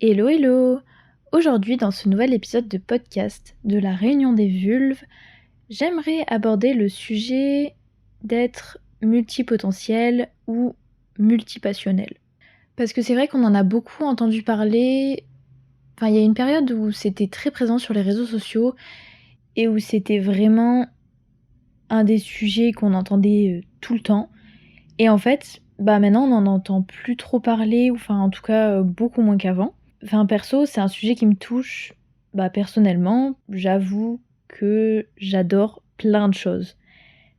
Hello hello! Aujourd'hui, dans ce nouvel épisode de podcast de la Réunion des Vulves, j'aimerais aborder le sujet d'être multipotentiel ou multipassionnel. Parce que c'est vrai qu'on en a beaucoup entendu parler, enfin il y a une période où c'était très présent sur les réseaux sociaux et où c'était vraiment un des sujets qu'on entendait tout le temps. Et en fait, maintenant on n'en entend plus trop parler, ou enfin en tout cas beaucoup moins qu'avant. Enfin perso, c'est un sujet qui me touche, personnellement, j'avoue que j'adore plein de choses.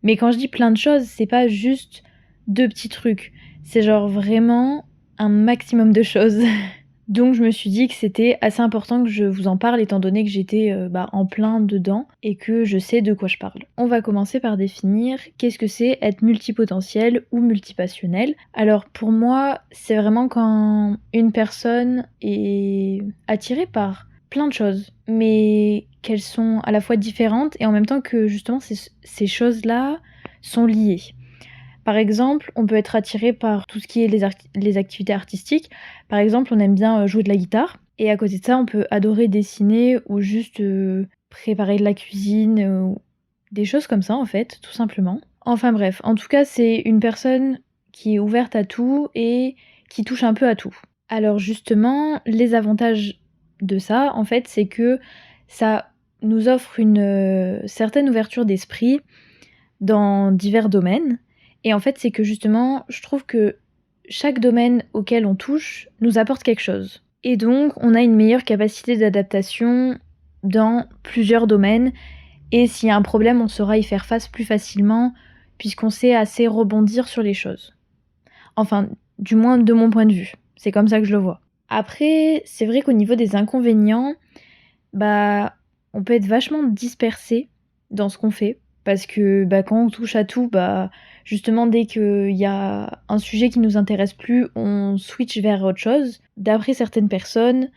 Mais quand je dis plein de choses, c'est pas juste 2 petits trucs, c'est genre vraiment un maximum de choses. Donc je me suis dit que c'était assez important que je vous en parle étant donné que j'étais, en plein dedans et que je sais de quoi je parle. On va commencer par définir qu'est-ce que c'est être multipotentiel ou multipassionnel. Alors pour moi, c'est vraiment quand une personne est attirée par plein de choses, mais qu'elles sont à la fois différentes et en même temps que justement ces choses-là sont liées. Par exemple, on peut être attiré par tout ce qui est les activités artistiques. Par exemple, on aime bien jouer de la guitare. Et à côté de ça, on peut adorer dessiner ou juste préparer de la cuisine, ou des choses comme ça en fait, tout simplement. Enfin bref, en tout cas, c'est une personne qui est ouverte à tout et qui touche un peu à tout. Alors justement, les avantages de ça, en fait, c'est que ça nous offre une certaine ouverture d'esprit dans divers domaines. Et en fait, c'est que justement, je trouve que chaque domaine auquel on touche nous apporte quelque chose. Et donc, on a une meilleure capacité d'adaptation dans plusieurs domaines. Et s'il y a un problème, on saura y faire face plus facilement, puisqu'on sait assez rebondir sur les choses. Enfin, du moins de mon point de vue. C'est comme ça que je le vois. Après, c'est vrai qu'au niveau des inconvénients, on peut être vachement dispersé dans ce qu'on fait. Parce que quand on touche à tout, justement dès qu'il y a un sujet qui nous intéresse plus, on switch vers autre chose. D'après certaines personnes,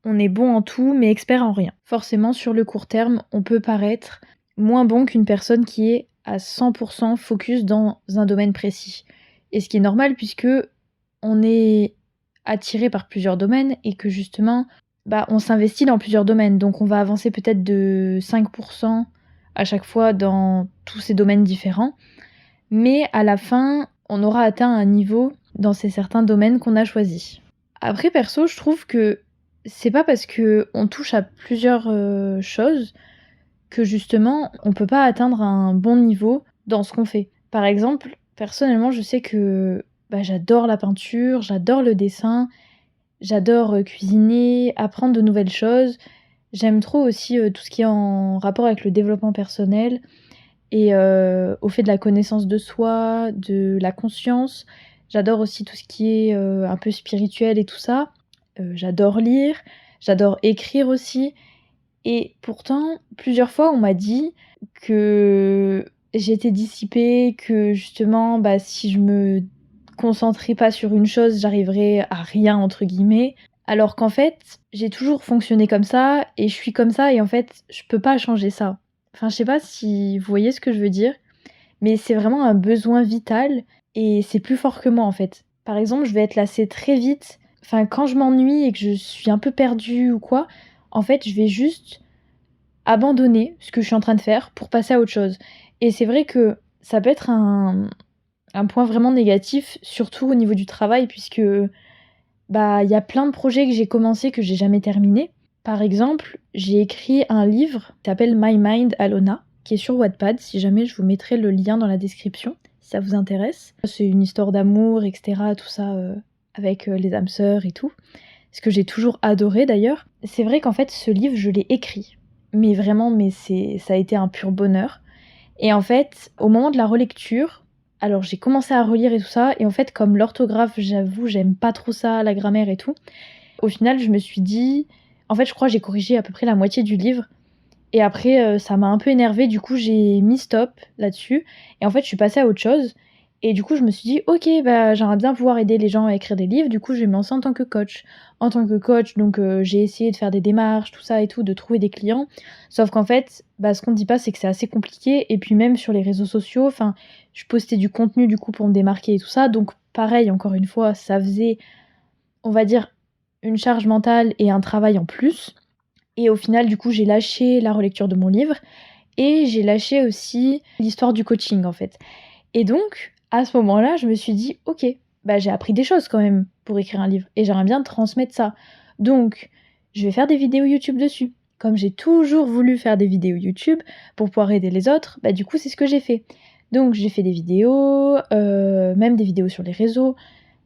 on est bon en tout mais expert en rien. Forcément, sur le court terme, on peut paraître moins bon qu'une personne qui est à 100% focus dans un domaine précis. Et ce qui est normal puisque on est attiré par plusieurs domaines et que justement, on s'investit dans plusieurs domaines. Donc on va avancer peut-être de 5% à chaque fois dans tous ces domaines différents. Mais à la fin, on aura atteint un niveau dans ces certains domaines qu'on a choisis. Après, perso, je trouve que c'est pas parce que on touche à plusieurs choses que justement on peut pas atteindre un bon niveau dans ce qu'on fait. Par exemple, personnellement, je sais que j'adore la peinture, j'adore le dessin, j'adore cuisiner, apprendre de nouvelles choses. J'aime trop aussi tout ce qui est en rapport avec le développement personnel et au fait de la connaissance de soi, de la conscience. J'adore aussi tout ce qui est un peu spirituel et tout ça. J'adore lire, j'adore écrire aussi. Et pourtant, plusieurs fois, on m'a dit que j'étais dissipée, que justement, si je me concentrais pas sur une chose, j'arriverais à rien, entre guillemets. Alors qu'en fait, j'ai toujours fonctionné comme ça et je suis comme ça et en fait, je peux pas changer ça. Enfin, je sais pas si vous voyez ce que je veux dire, mais c'est vraiment un besoin vital et c'est plus fort que moi en fait. Par exemple, je vais être lassée très vite. Enfin, quand je m'ennuie et que je suis un peu perdue ou quoi, en fait, je vais juste abandonner ce que je suis en train de faire pour passer à autre chose. Et c'est vrai que ça peut être un point vraiment négatif, surtout au niveau du travail, puisque il y a plein de projets que j'ai commencé que j'ai jamais terminé. Par exemple, j'ai écrit un livre qui s'appelle My Mind Alona, qui est sur Wattpad, si jamais je vous mettrai le lien dans la description, si ça vous intéresse. C'est une histoire d'amour, etc., tout ça, avec les âmes sœurs et tout. Ce que j'ai toujours adoré d'ailleurs. C'est vrai qu'en fait, ce livre, je l'ai écrit. Mais vraiment, ça a été un pur bonheur. Et en fait, au moment de la relecture, alors j'ai commencé à relire et tout ça, et en fait, comme l'orthographe, j'avoue, j'aime pas trop ça, la grammaire et tout. Au final, je me suis dit, en fait, je crois que j'ai corrigé à peu près la moitié du livre. Et après, ça m'a un peu énervée, du coup, j'ai mis stop là-dessus. Et en fait, je suis passée à autre chose. Et du coup, je me suis dit, ok, j'aimerais bien pouvoir aider les gens à écrire des livres. Du coup, je vais me lancer en tant que coach. En tant que coach, donc j'ai essayé de faire des démarches, tout ça et tout, de trouver des clients. Sauf qu'en fait, ce qu'on ne dit pas, c'est que c'est assez compliqué. Et puis même sur les réseaux sociaux, enfin, je postais du contenu du coup pour me démarquer et tout ça. Donc pareil, encore une fois, ça faisait, on va dire, une charge mentale et un travail en plus. Et au final, du coup, j'ai lâché la relecture de mon livre et j'ai lâché aussi l'histoire du coaching, en fait. Et donc, à ce moment-là, je me suis dit: «OK, bah, j'ai appris des choses quand même pour écrire un livre et j'aimerais bien transmettre ça. Donc, je vais faire des vidéos YouTube dessus». Comme j'ai toujours voulu faire des vidéos YouTube pour pouvoir aider les autres, bah, du coup, c'est ce que j'ai fait. Donc j'ai fait des vidéos, même des vidéos sur les réseaux.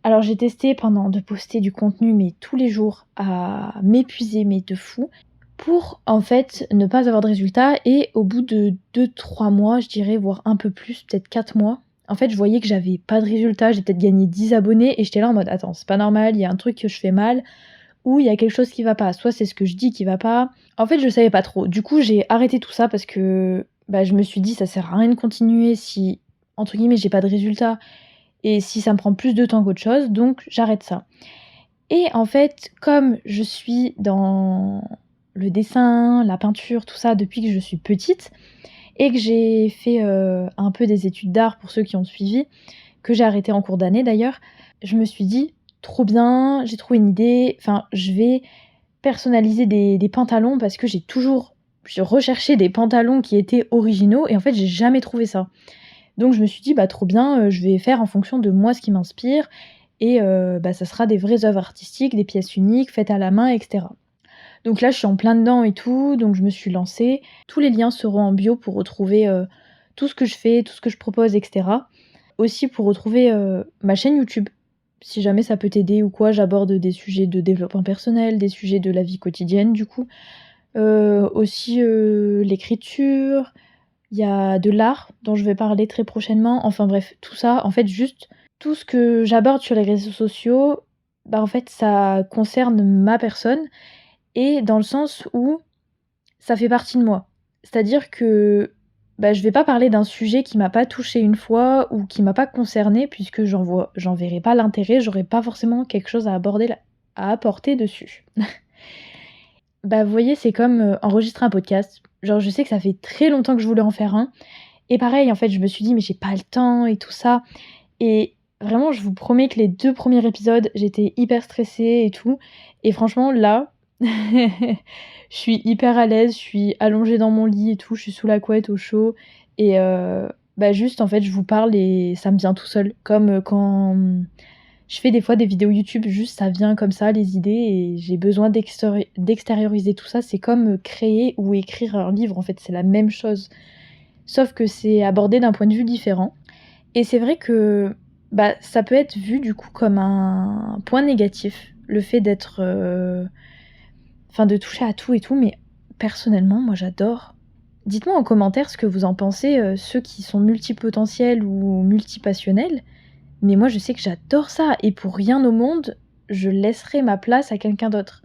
Alors j'ai testé pendant de poster du contenu, mais tous les jours à m'épuiser, mais de fou, pour en fait ne pas avoir de résultats et au bout de 2-3 mois, je dirais, voire un peu plus, peut-être 4 mois, en fait je voyais que j'avais pas de résultats, j'ai peut-être gagné 10 abonnés et j'étais là en mode: «Attends, c'est pas normal, il y a un truc que je fais mal ou il y a quelque chose qui va pas». Soit c'est ce que je dis qui va pas. En fait, je savais pas trop. Du coup, j'ai arrêté tout ça parce que, bah, je me suis dit: «Ça sert à rien de continuer si, entre guillemets, j'ai pas de résultats et si ça me prend plus de temps qu'autre chose, donc j'arrête ça». Et en fait, comme je suis dans le dessin, la peinture, tout ça depuis que je suis petite et que j'ai fait, un peu des études d'art pour ceux qui ont suivi, que j'ai arrêté en cours d'année d'ailleurs, je me suis dit: «Trop bien, j'ai trouvé une idée, enfin je vais personnaliser des pantalons» parce que je recherchais des pantalons qui étaient originaux et en fait j'ai jamais trouvé ça. Donc je me suis dit: «Bah, trop bien, je vais faire en fonction de moi ce qui m'inspire et bah, ça sera des vraies œuvres artistiques, des pièces uniques, faites à la main et cetera». Donc là, je suis en plein dedans et tout, donc je me suis lancée. Tous les liens seront en bio pour retrouver, tout ce que je fais, tout ce que je propose et cetera. Aussi pour retrouver, ma chaîne YouTube. Si jamais ça peut t'aider ou quoi, j'aborde des sujets de développement personnel, des sujets de la vie quotidienne du coup. Aussi, l'écriture, il y a de l'art dont je vais parler très prochainement. Enfin bref, tout ça, en fait, juste tout ce que j'aborde sur les réseaux sociaux, bah, en fait, ça concerne ma personne et dans le sens où ça fait partie de moi. C'est-à-dire que, bah, je vais pas parler d'un sujet qui m'a pas touchée une fois ou qui m'a pas concernée puisque j'en verrai pas l'intérêt, j'aurais pas forcément quelque chose à apporter dessus. Bah, vous voyez, c'est comme, enregistrer un podcast. Genre, je sais que ça fait très longtemps que je voulais en faire un et pareil, en fait, je me suis dit: «Mais j'ai pas le temps et tout ça» et vraiment, je vous promets que les 2 premiers épisodes, j'étais hyper stressée et tout et franchement, là, je suis hyper à l'aise, je suis allongée dans mon lit et tout, je suis sous la couette au chaud et bah, juste, en fait, je vous parle et ça me vient tout seul. Comme, quand, je fais des fois des vidéos YouTube, juste ça vient comme ça, les idées et j'ai besoin d'extérioriser tout ça. C'est comme, créer ou écrire un livre, en fait, c'est la même chose. Sauf que c'est abordé d'un point de vue différent et c'est vrai que, bah, ça peut être vu, du coup, comme un point négatif, le fait d'être, enfin, de toucher à tout et tout, mais personnellement, moi, j'adore. Dites-moi en commentaire ce que vous en pensez, ceux qui sont multipotentiels ou multipassionnels, mais moi, je sais que j'adore ça et pour rien au monde, je laisserai ma place à quelqu'un d'autre.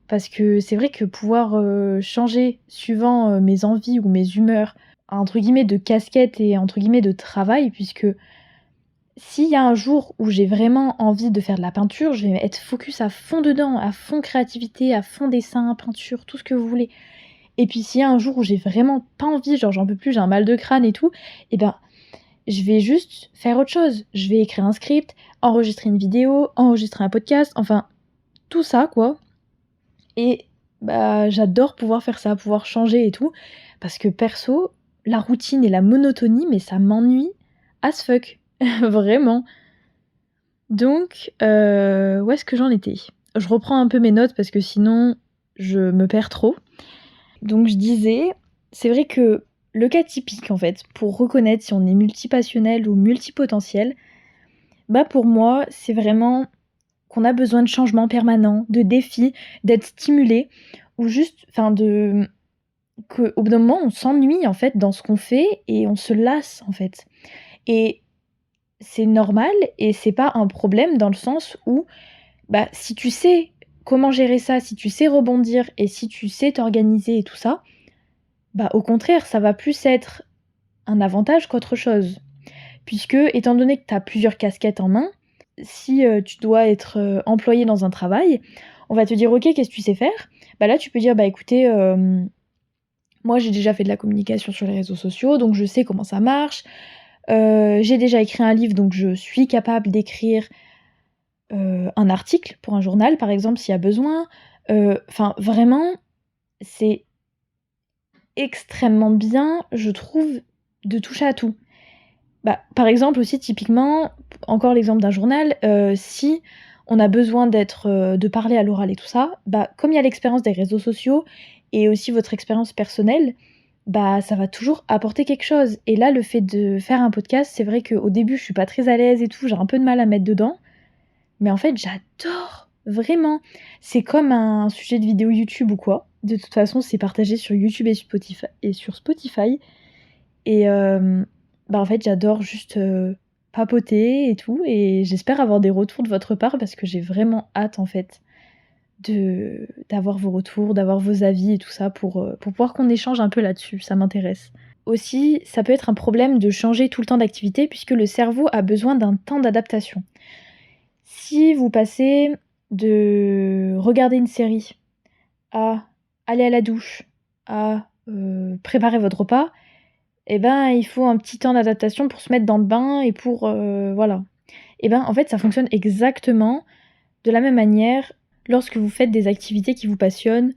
Parce que c'est vrai que pouvoir, changer suivant, mes envies ou mes humeurs, entre guillemets «de casquette» et entre guillemets «de travail» puisque s'il y a un jour où j'ai vraiment envie de faire de la peinture, je vais être focus à fond dedans, à fond créativité, à fond dessin, peinture, tout ce que vous voulez. Et puis s'il y a un jour où j'ai vraiment pas envie, genre j'en peux plus, j'ai un mal de crâne et tout, et ben, je vais juste faire autre chose. Je vais écrire un script, enregistrer une vidéo, enregistrer un podcast, enfin tout ça quoi. Et bah, j'adore pouvoir faire ça, pouvoir changer et tout, parce que perso, la routine et la monotonie, mais ça m'ennuie as fuck, vraiment. Donc, où est-ce que j'en étais? Je reprends un peu mes notes parce que sinon je me perds trop. Donc je disais, c'est vrai que le cas typique en fait, pour reconnaître si on est multipassionnel ou multipotentiel, bah pour moi, c'est vraiment qu'on a besoin de changements permanents, de défis, d'être stimulé ou juste enfin de qu'au bout d'un moment on s'ennuie en fait dans ce qu'on fait et on se lasse en fait. Et c'est normal et c'est pas un problème dans le sens où, bah, si tu sais comment gérer ça, si tu sais rebondir et si tu sais t'organiser et tout ça, bah, au contraire, ça va plus être un avantage qu'autre chose. Puisque, étant donné que tu as plusieurs casquettes en main, si, tu dois être, employé dans un travail, on va te dire: «OK, qu'est-ce que tu sais faire?» Bah, là, tu peux dire: «Bah, écoutez, moi, j'ai déjà fait de la communication sur les réseaux sociaux, donc je sais comment ça marche. J'ai déjà écrit un livre, donc je suis capable d'écrire un article pour un journal, par exemple, s'il y a besoin. Enfin, vraiment, c'est extrêmement bien, je trouve, de toucher à tout. Bah, par exemple aussi typiquement, encore l'exemple d'un journal, si on a besoin de parler à l'oral et tout ça, bah, comme il y a l'expérience des réseaux sociaux et aussi votre expérience personnelle, bah, ça va toujours apporter quelque chose et là, le fait de faire un podcast, c'est vrai qu'au début, je suis pas très à l'aise et tout, j'ai un peu de mal à mettre dedans, mais en fait, j'adore, vraiment. C'est comme un sujet de vidéo YouTube ou quoi. De toute façon, c'est partagé sur YouTube et sur Spotify et bah, en fait, j'adore juste, papoter et tout et j'espère avoir des retours de votre part parce que j'ai vraiment hâte, en fait, d'avoir vos retours, d'avoir vos avis et tout ça pour pouvoir qu'on échange un peu là-dessus, ça m'intéresse. Aussi, ça peut être un problème de changer tout le temps d'activité puisque le cerveau a besoin d'un temps d'adaptation. Si vous passez de regarder une série à aller à la douche, à, préparer votre repas, et ben, il faut un petit temps d'adaptation pour se mettre dans le bain et pour, voilà. Et ben, en fait, ça fonctionne exactement de la même manière lorsque vous faites des activités qui vous passionnent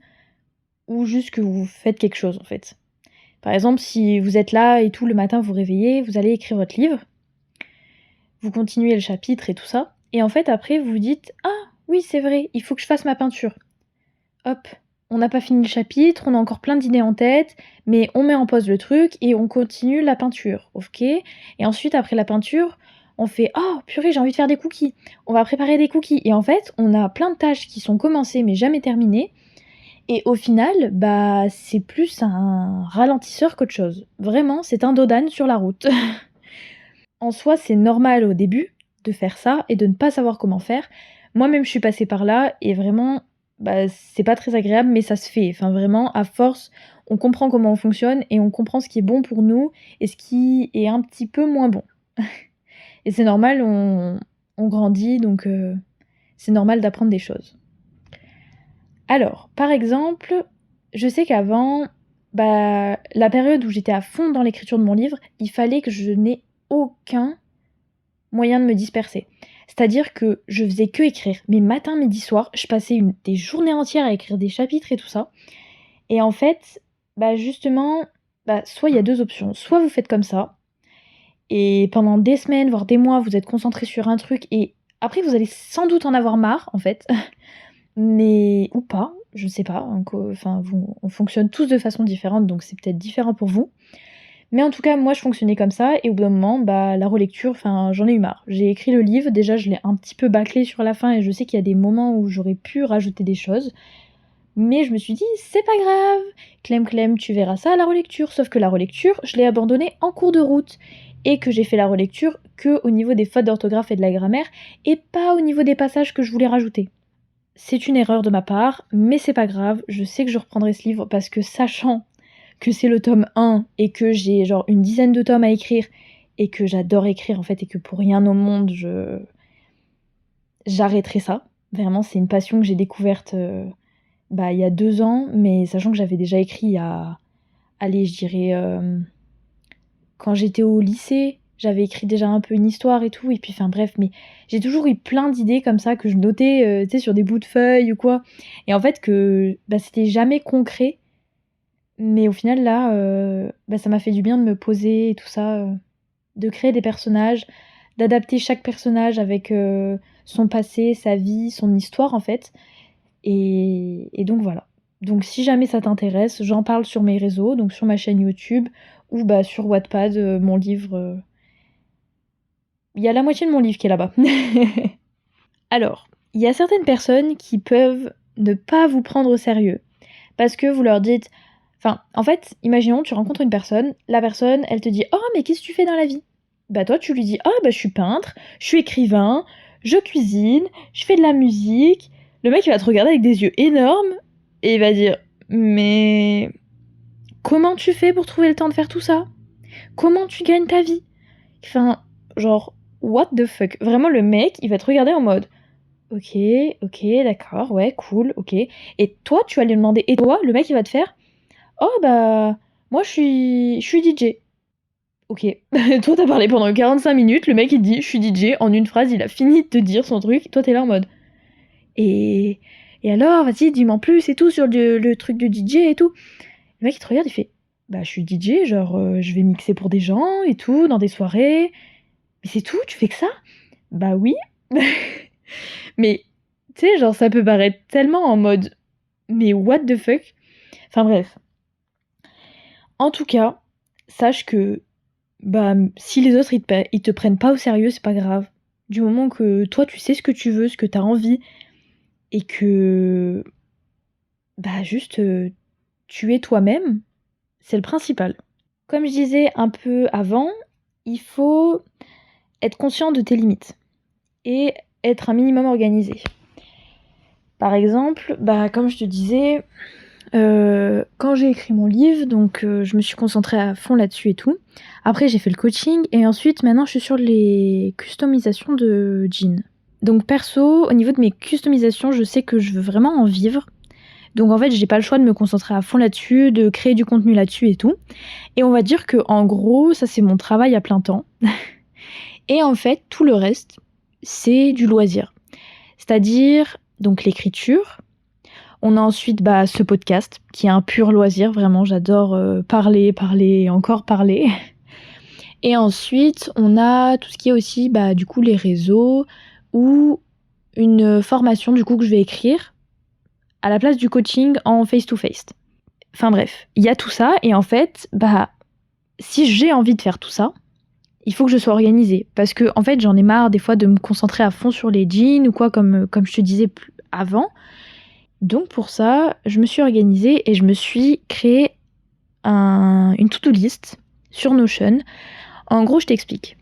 ou juste que vous faites quelque chose, en fait. Par exemple, si vous êtes là et tout, le matin, vous vous réveillez, vous allez écrire votre livre, vous continuez le chapitre et tout ça et en fait, après, vous vous dites: «Ah oui, c'est vrai, il faut que je fasse ma peinture». Hop, on n'a pas fini le chapitre, on a encore plein d'idées en tête, mais on met en pause le truc et on continue la peinture, OK? Et ensuite, après la peinture, on fait: «Oh purée, j'ai envie de faire des cookies». On va préparer des cookies et en fait, on a plein de tâches qui sont commencées mais jamais terminées et au final, bah, c'est plus un ralentisseur qu'autre chose. Vraiment, c'est un dodan sur la route. En soi, c'est normal au début de faire ça et de ne pas savoir comment faire. Moi-même, je suis passée par là et vraiment, bah, c'est pas très agréable, mais ça se fait. Enfin, vraiment, à force, on comprend comment on fonctionne et on comprend ce qui est bon pour nous et ce qui est un petit peu moins bon. Et c'est normal, on grandit, donc c'est normal d'apprendre des choses. Alors, par exemple, je sais qu'avant, bah, la période où j'étais à fond dans l'écriture de mon livre, il fallait que je n'ai aucun moyen de me disperser. C'est-à-dire que je faisais que écrire. Mais matin, midi, soir, je passais des journées entières à écrire des chapitres et tout ça. Et en fait, bah justement, bah, soit il y a deux options. Soit vous faites comme ça, et pendant des semaines, voire des mois, vous êtes concentré sur un truc, et après, vous allez sans doute en avoir marre, en fait. Mais, ou pas, je sais pas. Enfin, on fonctionne tous de façon différente, donc c'est peut-être différent pour vous. Mais en tout cas, moi, je fonctionnais comme ça et au bout d'un moment, bah, la relecture, enfin, j'en ai eu marre. J'ai écrit le livre, déjà, je l'ai un petit peu bâclé sur la fin et je sais qu'il y a des moments où j'aurais pu rajouter des choses. Mais je me suis dit: «C'est pas grave, clem clem, tu verras ça à la relecture». Sauf que la relecture, je l'ai abandonnée en cours de route et que j'ai fait la relecture qu'au niveau des fautes d'orthographe et de la grammaire et pas au niveau des passages que je voulais rajouter. C'est une erreur de ma part, mais c'est pas grave, je sais que je reprendrai ce livre parce que sachant que c'est le tome 1 et que j'ai genre une dizaine de tomes à écrire et que j'adore écrire en fait et que pour rien au monde j'arrêterai ça. Vraiment, c'est une passion que j'ai découverte, bah, il y a 2 ans, mais sachant que j'avais déjà écrit il y a, allez, je dirais, quand j'étais au lycée, j'avais écrit déjà un peu une histoire et tout et puis enfin bref, mais j'ai toujours eu plein d'idées comme ça que je notais, tu sais, sur des bouts de feuilles ou quoi et en fait que, bah, c'était jamais concret. Mais au final là, bah, ça m'a fait du bien de me poser et tout ça, de créer des personnages, d'adapter chaque personnage avec, son passé, sa vie, son histoire en fait et donc voilà. Donc si jamais ça t'intéresse, j'en parle sur mes réseaux, donc sur ma chaîne YouTube ou bah, sur Wattpad, mon livre, il y a la moitié de mon livre qui est là-bas. Alors, il y a certaines personnes qui peuvent ne pas vous prendre au sérieux parce que vous leur dites enfin, en fait, imaginons, tu rencontres une personne, la personne, elle te dit: «Oh, mais qu'est-ce que tu fais dans la vie?» Bah, toi, tu lui dis: «Ah, bah, je suis peintre, je suis écrivain, je cuisine, je fais de la musique». Le mec, il va te regarder avec des yeux énormes et il va dire: «Mais comment tu fais pour trouver le temps de faire tout ça? Comment tu gagnes ta vie?» Enfin, genre, what the fuck? Vraiment, le mec, il va te regarder en mode: «OK, OK, d'accord, ouais, cool, OK». Et toi, tu vas lui demander: «Et toi?» Le mec, il va te faire: «Oh bah, moi je suis DJ». OK. Toi, t'as parlé pendant 45 minutes, le mec il te dit: «Je suis DJ», en une phrase, il a fini de te dire son truc, toi t'es là en mode: «Et alors, vas-y, dis-moi en plus et tout sur le truc de DJ et tout». Le mec il te regarde, il fait: «Bah, je suis DJ, genre, je vais mixer pour des gens et tout, dans des soirées. Mais c'est tout? Tu fais que ça?» «Bah oui». Mais tu sais, genre, ça peut paraître tellement en mode: «Mais what the fuck?» Enfin bref. En tout cas, sache que, bah, si les autres ils te prennent pas au sérieux, c'est pas grave. Du moment que toi tu sais ce que tu veux, ce que tu as envie et que, bah, juste, tu es toi-même, c'est le principal. Comme je disais un peu avant, il faut être conscient de tes limites et être un minimum organisé. Par exemple, bah, comme je te disais, quand j'ai écrit mon livre, donc je me suis concentrée à fond là-dessus et tout. Après, j'ai fait le coaching et ensuite, maintenant, je suis sur les customisations de jeans. Donc perso, au niveau de mes customisations, je sais que je veux vraiment en vivre. Donc en fait, j'ai pas le choix de me concentrer à fond là-dessus, de créer du contenu là-dessus et tout. Et on va dire que en gros, ça c'est mon travail à plein temps. Et en fait, tout le reste, c'est du loisir. C'est-à-dire donc l'écriture. On a ensuite bah, ce podcast qui est un pur loisir, vraiment j'adore parler et encore parler. Et ensuite on a tout ce qui est aussi bah, du coup les réseaux ou une formation du coup que je vais écrire à la place du coaching en face-to-face. Enfin bref, il y a tout ça et en fait bah si j'ai envie de faire tout ça, il faut que je sois organisée parce que en fait j'en ai marre des fois de me concentrer à fond sur les jeans ou quoi comme je te disais avant. Donc pour ça, je me suis organisée et je me suis créé une to-do list sur Notion. En gros, je t'explique.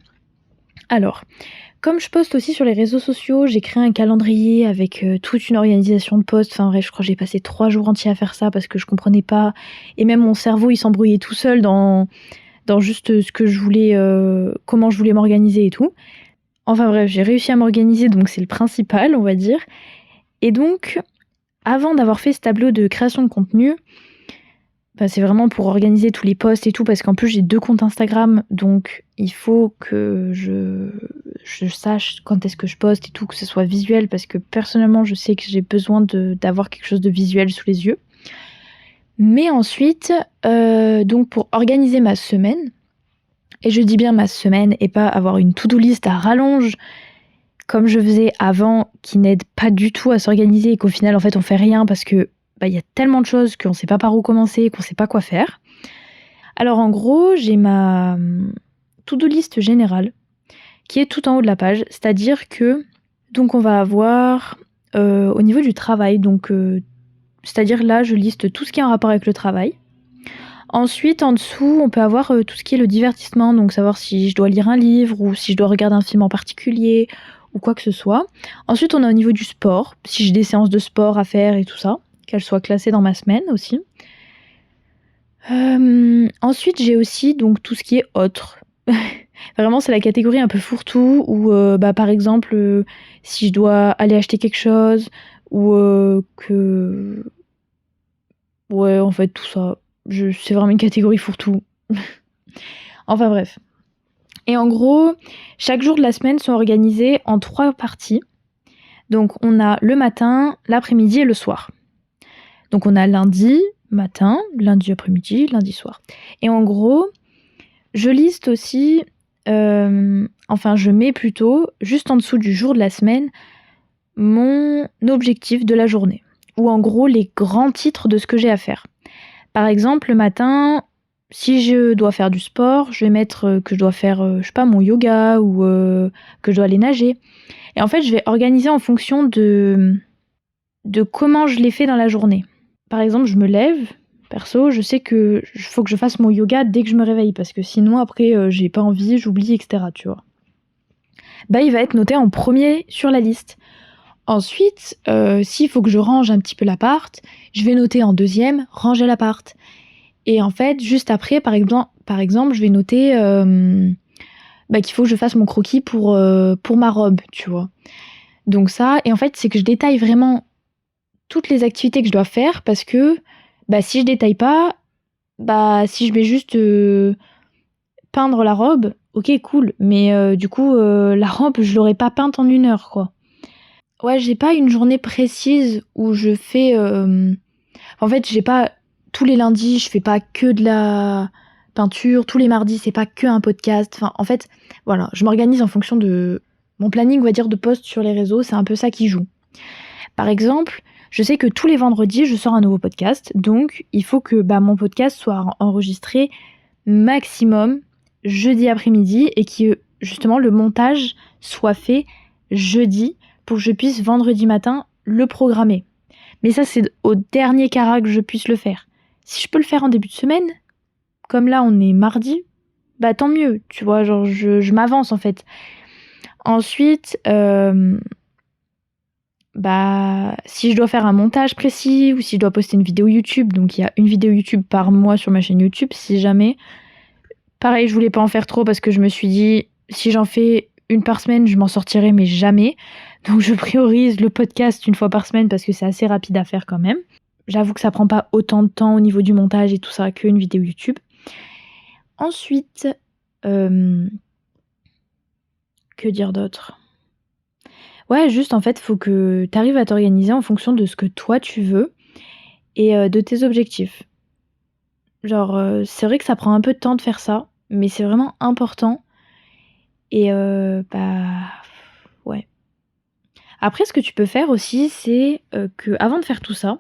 Alors, comme je poste aussi sur les réseaux sociaux, j'ai créé un calendrier avec toute une organisation de posts. Enfin bref, je crois que j'ai passé 3 jours entiers à faire ça parce que je comprenais pas. Et même mon cerveau, il s'embrouillait tout seul dans juste ce que je voulais, comment je voulais m'organiser et tout. Enfin bref, j'ai réussi à m'organiser, donc c'est le principal, on va dire. Et donc, avant d'avoir fait ce tableau de création de contenu, bah, c'est vraiment pour organiser tous les posts et tout, parce qu'en plus j'ai 2 comptes Instagram, donc il faut que je sache quand est-ce que je poste et tout, que ce soit visuel, parce que personnellement je sais que j'ai besoin d'avoir quelque chose de visuel sous les yeux. Mais ensuite, donc pour organiser ma semaine, et je dis bien ma semaine et pas avoir une to-do list à rallonge, comme je faisais avant, qui n'aide pas du tout à s'organiser et qu'au final en fait on fait rien parce que bah, y a tellement de choses qu'on sait pas par où commencer, qu'on sait pas quoi faire. Alors en gros, j'ai ma to-do list générale qui est tout en haut de la page, c'est-à-dire que donc on va avoir au niveau du travail, donc c'est-à-dire là je liste tout ce qui est en rapport avec le travail. Ensuite, en dessous, on peut avoir tout ce qui est le divertissement, donc savoir si je dois lire un livre ou si je dois regarder un film en particulier ou quoi que ce soit. Ensuite, on a au niveau du sport, si j'ai des séances de sport à faire et tout ça, qu'elles soient classées dans ma semaine aussi. Ensuite, j'ai aussi donc tout ce qui est autre. Vraiment, c'est la catégorie un peu fourre-tout où, bah, par exemple, si je dois aller acheter quelque chose ou que... Ouais, en fait, tout ça. C'est vraiment une catégorie fourre-tout. Enfin bref. Et en gros, chaque jour de la semaine sont organisés en 3 parties. Donc on a le matin, l'après-midi et le soir. Donc on a lundi matin, lundi après-midi, lundi soir. Et en gros, je liste aussi, enfin je mets plutôt, juste en dessous du jour de la semaine, mon objectif de la journée. Ou en gros les grands titres de ce que j'ai à faire. Par exemple, le matin, si je dois faire du sport, je vais mettre que je dois faire, je sais pas, mon yoga ou que je dois aller nager. Et en fait, je vais organiser en fonction de comment je l'ai fait dans la journée. Par exemple, je me lève, perso, je sais que faut que je fasse mon yoga dès que je me réveille, parce que sinon, après, j'ai pas envie, j'oublie, etc., tu vois. Bah, il va être noté en premier sur la liste. Ensuite, s'il faut que je range un petit peu l'appart, je vais noter en deuxième, ranger l'appart. Et en fait, juste après, par exemple, je vais noter qu'il faut que je fasse mon croquis pour ma robe, tu vois. Donc ça, et en fait, c'est que je détaille vraiment toutes les activités que je dois faire parce que si je détaille pas, si je mets juste peindre la robe, ok cool, mais du coup la robe je l'aurais pas peinte en 1 heure quoi. Ouais, j'ai pas une journée précise où je fais... En fait, j'ai pas... Tous les lundis, je fais pas que de la peinture. Tous les mardis, c'est pas que un podcast. Enfin, en fait, voilà, je m'organise en fonction de mon planning, on va dire, de posts sur les réseaux. C'est un peu ça qui joue. Par exemple, je sais que tous les vendredis, je sors un nouveau podcast. Donc, il faut que mon podcast soit enregistré maximum jeudi après-midi et que, justement, le montage soit fait jeudi pour que je puisse vendredi matin le programmer. Mais ça, c'est au dernier carat que je puisse le faire. Si je peux le faire en début de semaine, comme là on est mardi, tant mieux, tu vois, genre je m'avance en fait. Ensuite, si je dois faire un montage précis ou si je dois poster une vidéo YouTube, donc il y a une vidéo YouTube par mois sur ma chaîne YouTube, si jamais. Pareil, je voulais pas en faire trop parce que je me suis dit, si j'en fais une par semaine, je m'en sortirai, mais jamais. Donc je priorise le podcast 1 fois par semaine parce que c'est assez rapide à faire quand même. J'avoue que ça prend pas autant de temps au niveau du montage et tout ça qu'une vidéo YouTube. Ensuite, que dire d'autre? Ouais, juste en fait, faut que tu arrives à t'organiser en fonction de ce que toi tu veux et de tes objectifs. Genre, c'est vrai que ça prend un peu de temps de faire ça, mais c'est vraiment important et ouais. Après, ce que tu peux faire aussi, c'est que avant de faire tout ça,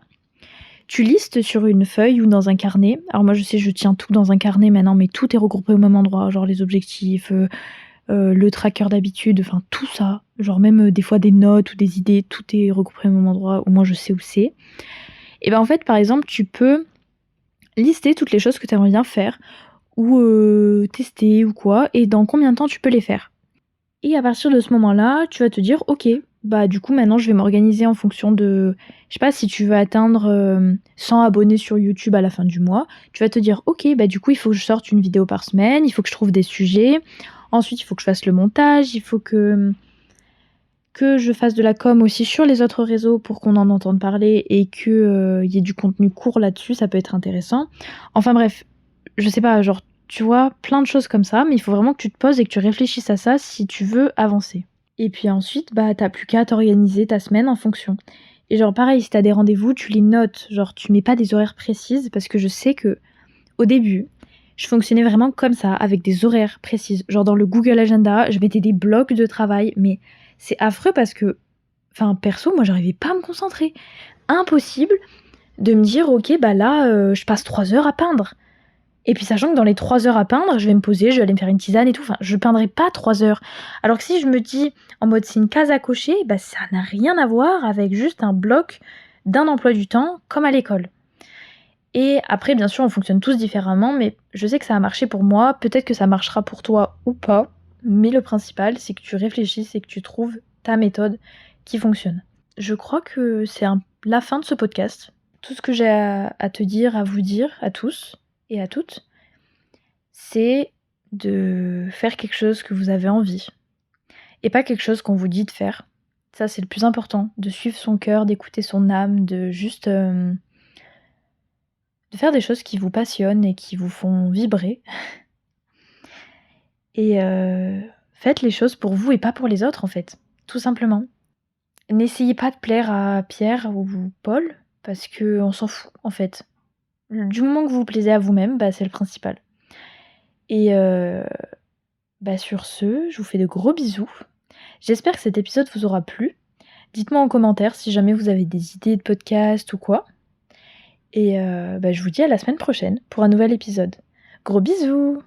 tu listes sur une feuille ou dans un carnet. Alors moi, je sais, je tiens tout dans un carnet maintenant, mais tout est regroupé au même endroit, genre les objectifs, le tracker d'habitude, enfin tout ça. Genre même des fois des notes ou des idées, tout est regroupé au même endroit, au moins je sais où c'est. Et en fait, par exemple, tu peux lister toutes les choses que tu aimerais bien faire ou tester ou quoi, et dans combien de temps tu peux les faire. Et à partir de ce moment-là, tu vas te dire, ok, du coup maintenant je vais m'organiser en fonction de, je sais pas, si tu veux atteindre 100 abonnés sur YouTube à la fin du mois, tu vas te dire, ok, du coup il faut que je sorte une vidéo par semaine, il faut que je trouve des sujets, ensuite il faut que je fasse le montage, il faut que je fasse de la com aussi sur les autres réseaux pour qu'on en entende parler et qu'il y ait du contenu court là-dessus, ça peut être intéressant. Enfin bref, je sais pas, genre tu vois, plein de choses comme ça, mais il faut vraiment que tu te poses et que tu réfléchisses à ça si tu veux avancer. Et puis ensuite, t'as plus qu'à t'organiser ta semaine en fonction. Et genre pareil, si t'as des rendez-vous, tu les notes, genre tu mets pas des horaires précises parce que je sais que au début, je fonctionnais vraiment comme ça, avec des horaires précises. Genre dans le Google Agenda, je mettais des blocs de travail, mais c'est affreux parce que, perso, moi j'arrivais pas à me concentrer. Impossible de me dire, ok, là, je passe 3 heures à peindre. Et puis sachant que dans les 3 heures à peindre, je vais me poser, je vais aller me faire une tisane et tout. Enfin, je peindrai pas 3 heures. Alors que si je me dis en mode c'est une case à cocher, ça n'a rien à voir avec juste un bloc d'un emploi du temps comme à l'école. Et après, bien sûr, on fonctionne tous différemment, mais je sais que ça a marché pour moi. Peut-être que ça marchera pour toi ou pas. Mais le principal, c'est que tu réfléchisses et que tu trouves ta méthode qui fonctionne. Je crois que c'est la fin de ce podcast. Tout ce que j'ai à te dire, à vous dire, à tous et à toutes, c'est de faire quelque chose que vous avez envie et pas quelque chose qu'on vous dit de faire. Ça, c'est le plus important, de suivre son cœur, d'écouter son âme, de juste de faire des choses qui vous passionnent et qui vous font vibrer. Et faites les choses pour vous et pas pour les autres en fait, tout simplement. N'essayez pas de plaire à Pierre ou Paul parce que on s'en fout en fait. Du moment que vous vous plaisez à vous-même, c'est le principal. Et sur ce, je vous fais de gros bisous. J'espère que cet épisode vous aura plu. Dites-moi en commentaire si jamais vous avez des idées de podcast ou quoi. Et je vous dis à la semaine prochaine pour un nouvel épisode. Gros bisous!